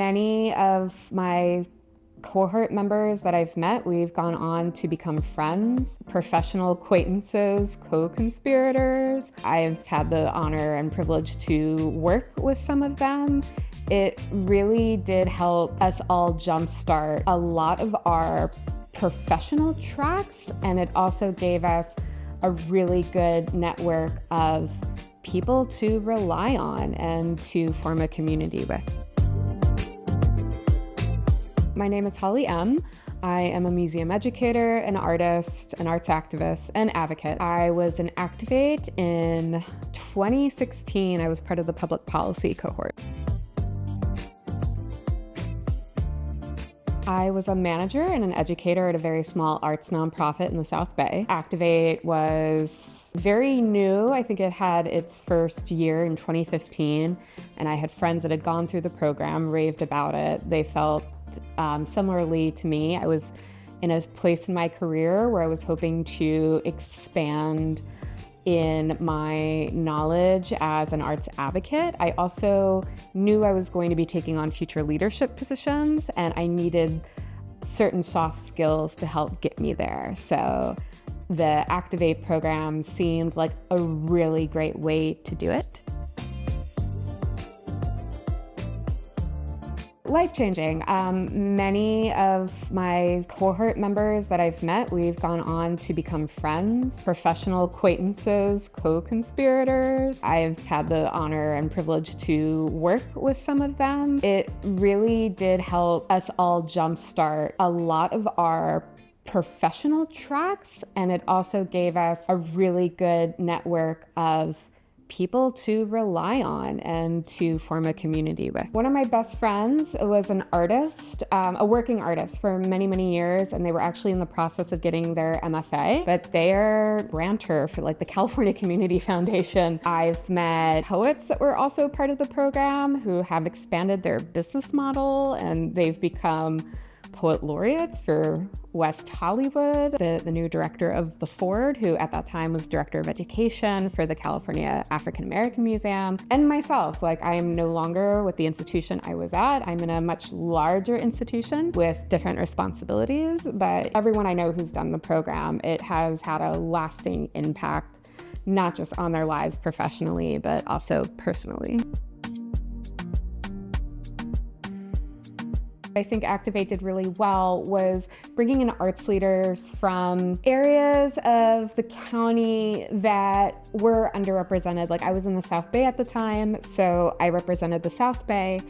Many of my cohort members that I've met, we've gone on to become friends, professional acquaintances, co-conspirators. I've had the honor and privilege to work with some of them. It really did help us all jumpstart a lot of our professional tracks, and it also gave us a really good network of people to rely on and to form a community with. My name is Holly M. I am a museum educator, an artist, an arts activist, and advocate. I was an Activate in 2016. I was part of the public policy cohort. I was a manager and an educator at a very small arts nonprofit in the South Bay. Activate was very new. I think it had its first year in 2015, and I had friends that had gone through the program, raved about it. They felt similarly to me. I was in a place in my career where I was hoping to expand in my knowledge as an arts advocate. I also knew I was going to be taking on future leadership positions, and I needed certain soft skills to help get me there. So the Activate program seemed like a really great way to do it. Life-changing. Many of my cohort members that I've met, we've gone on to become friends, professional acquaintances, co-conspirators. I've had the honor and privilege to work with some of them. It really did help us all jumpstart a lot of our professional tracks, and it also gave us a really good network of people to rely on and to form a community with. One of my best friends was an artist, a working artist for many, many years, and they were actually in the process of getting their MFA, but they're grantor for like the California Community Foundation. I've met poets that were also part of the program who have expanded their business model, and they've become poet laureates for West Hollywood, the new director of the Ford, who at that time was director of education for the California African American Museum, and myself. Like, I am no longer with the institution I was at. I'm in a much larger institution with different responsibilities, but everyone I know who's done the program, it has had a lasting impact, not just on their lives professionally, but also personally. I think Activate did really well was bringing in arts leaders from areas of the county that were underrepresented. Like, I was in the South Bay at the time, so I represented the South Bay.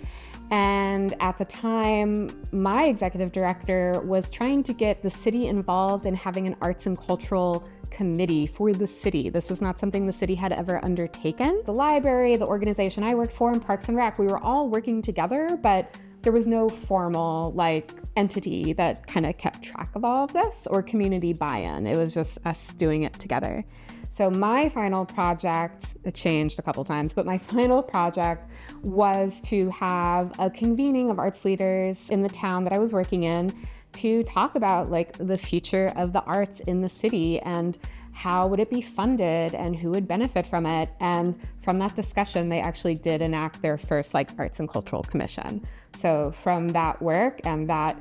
And at the time, my executive director was trying to get the city involved in having an arts and cultural committee for the city. This was not something the city had ever undertaken. The library, the organization I worked for, and Parks and Rec, we were all working together, but there was no formal entity that kind of kept track of all of this or community buy-in. It was just us doing it together. So my final project, it changed a couple times, but my final project was to have a convening of arts leaders in the town that I was working in to talk about the future of the arts in the city and how would it be funded and who would benefit from it. And from that discussion, they actually did enact their first Arts and Cultural Commission. So from that work and that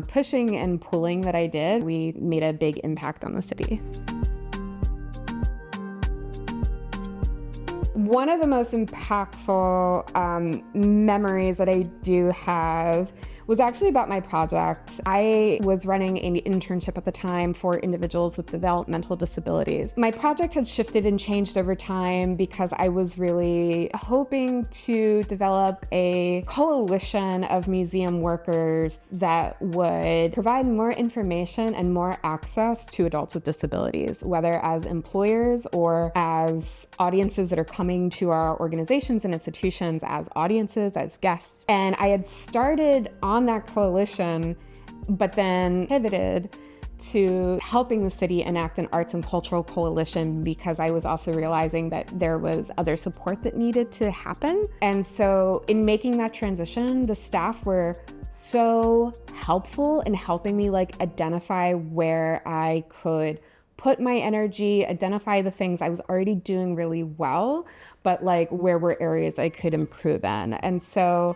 pushing and pulling that I did, we made a big impact on the city. One of the most impactful memories that I do have was actually about my project. I was running an internship at the time for individuals with developmental disabilities. My project had shifted and changed over time because I was really hoping to develop a coalition of museum workers that would provide more information and more access to adults with disabilities, whether as employers or as audiences that are coming to our organizations and institutions as audiences, as guests. And I had started on that coalition, but then pivoted to helping the city enact an arts and cultural coalition because I was also realizing that there was other support that needed to happen. And so in making that transition, the staff were so helpful in helping me identify where I could put my energy, identify the things I was already doing really well, but where were areas I could improve in. And so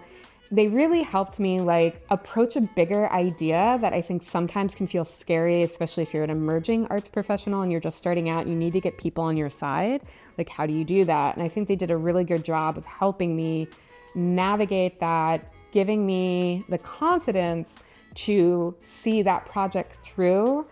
They really helped me like approach a bigger idea that I think sometimes can feel scary, especially if you're an emerging arts professional and you're just starting out and you need to get people on your side. Like, how do you do that? And I think they did a really good job of helping me navigate that, giving me the confidence to see that project through.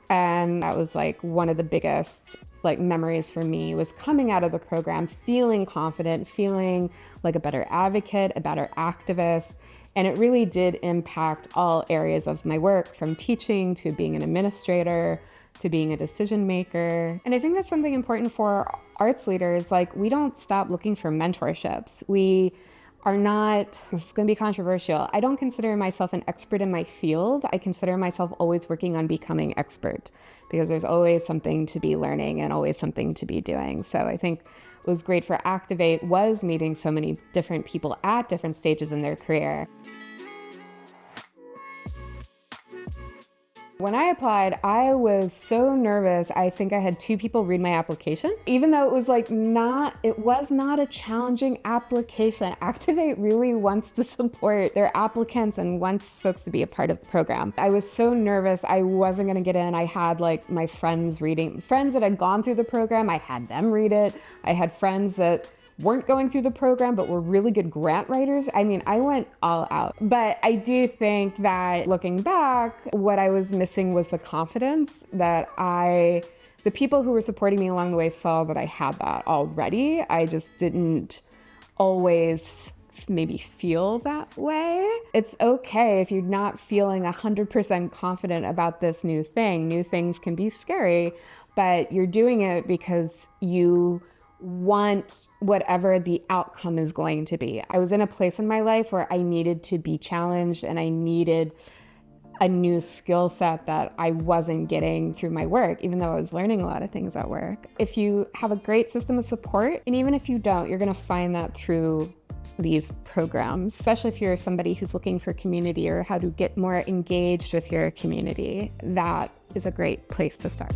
And that was like one of the biggest like memories for me, was coming out of the program feeling confident, feeling like a better advocate, a better activist. And it really did impact all areas of my work, from teaching to being an administrator to being a decision maker. And I think that's something important for arts leaders. Like, we don't stop looking for mentorships. We are not, this is going to be controversial, I don't consider myself an expert in my field. I consider myself always working on becoming expert, because there's always something to be learning and always something to be doing. So I think what was great for Activate was meeting so many different people at different stages in their career. When I applied, I was so nervous. I think I had 2 people read my application, even though it was not a challenging application. Activate really wants to support their applicants and wants folks to be a part of the program. I was so nervous I wasn't gonna get in. I had like my friends that had gone through the program, I had them read it. I had friends that weren't going through the program but were really good grant writers. I mean, I went all out. But I do think that looking back, what I was missing was the confidence that the people who were supporting me along the way saw that I had that already. I just didn't always maybe feel that way. It's okay if you're not feeling 100% confident about this new thing. New things can be scary, but you're doing it because you want whatever the outcome is going to be. I was in a place in my life where I needed to be challenged, and I needed a new skill set that I wasn't getting through my work, even though I was learning a lot of things at work. If you have a great system of support, and even if you don't, you're gonna find that through these programs, especially if you're somebody who's looking for community or how to get more engaged with your community. That is a great place to start.